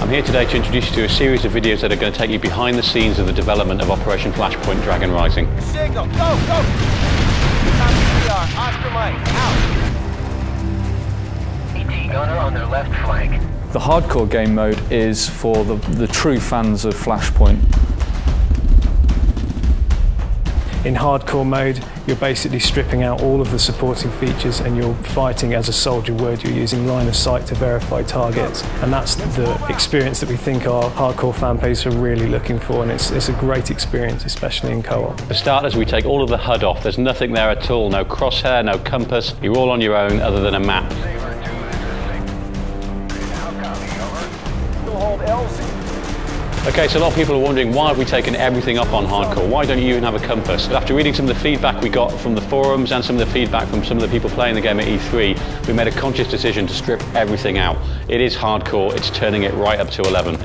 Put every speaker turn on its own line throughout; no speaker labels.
I'm here today to introduce you to a series of videos that are going to take you behind the scenes of the development of Operation Flashpoint Dragon Rising.
Signal, go, go! Oscar Mike, out! ET gunner on their left flank.
The hardcore game mode is for the true fans of Flashpoint.
In hardcore mode, you're basically stripping out all of the supporting features and you're fighting as a soldier would. You're using line of sight to verify targets, and that's the experience that we think our hardcore fan base are really looking for, and it's a great experience, especially in co-op.
For starters, we take all of the HUD off. There's nothing there at all, no crosshair, no compass. You're all on your own other than a map. Okay, so a lot of people are wondering, why have we taken everything up on hardcore? Why don't you even have a compass? But after reading some of the feedback we got from the forums and some of the feedback from some of the people playing the game at E3, we made a conscious decision to strip everything out. It is hardcore, it's turning it right up to 11.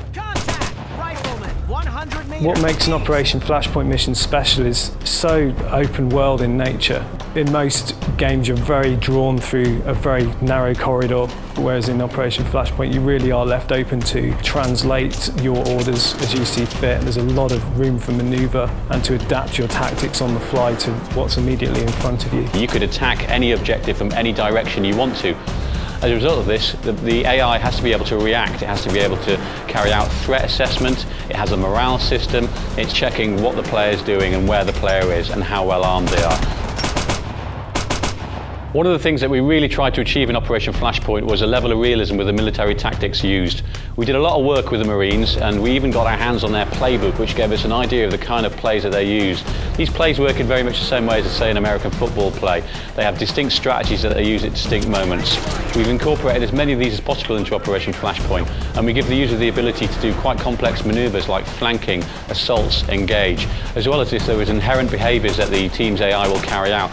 What makes an Operation Flashpoint mission special is so open world in nature. In most games you're very drawn through a very narrow corridor, whereas in Operation Flashpoint you really are left open to translate your orders as you see fit. There's a lot of room for manoeuvre and to adapt your tactics on the fly to what's immediately in front of you.
You could attack any objective from any direction you want to. As a result of this, the AI has to be able to react, it has to be able to carry out threat assessment, it has a morale system, it's checking what the player is doing and where the player is and how well armed they are. One of the things that we really tried to achieve in Operation Flashpoint was a level of realism with the military tactics used. We did a lot of work with the Marines, and we even got our hands on their playbook, which gave us an idea of the kind of plays that they used. These plays work in very much the same way as, say, an American football play. They have distinct strategies that they use at distinct moments. We've incorporated as many of these as possible into Operation Flashpoint, and we give the user the ability to do quite complex manoeuvres like flanking, assaults, engage. As well as this, there is inherent behaviours that the team's AI will carry out.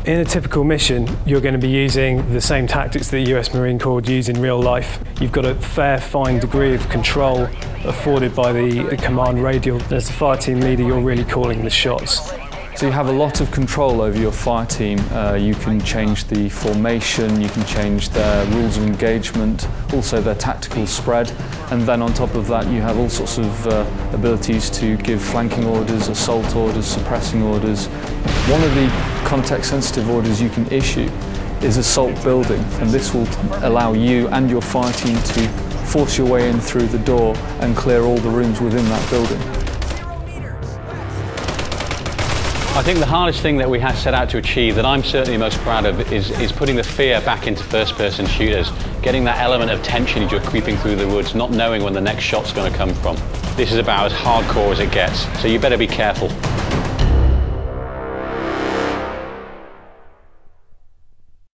In a typical mission, you're going to be using the same tactics that the US Marine Corps use in real life. You've got a fair, fine degree of control afforded by the command radial. As the fire team leader, you're really calling the shots.
So you have a lot of control over your fire team. You can change the formation, you can change their rules of engagement, also their tactical spread, and then on top of that you have all sorts of abilities to give flanking orders, assault orders, suppressing orders. One of the context-sensitive orders you can issue is assault building, and this will allow you and your fire team to force your way in through the door and clear all the rooms within that building.
I think the hardest thing that we have set out to achieve, that I'm certainly most proud of, is putting the fear back into first-person shooters, getting that element of tension as you're creeping through the woods, not knowing when the next shot's going to come from. This is about as hardcore as it gets, so you better be careful.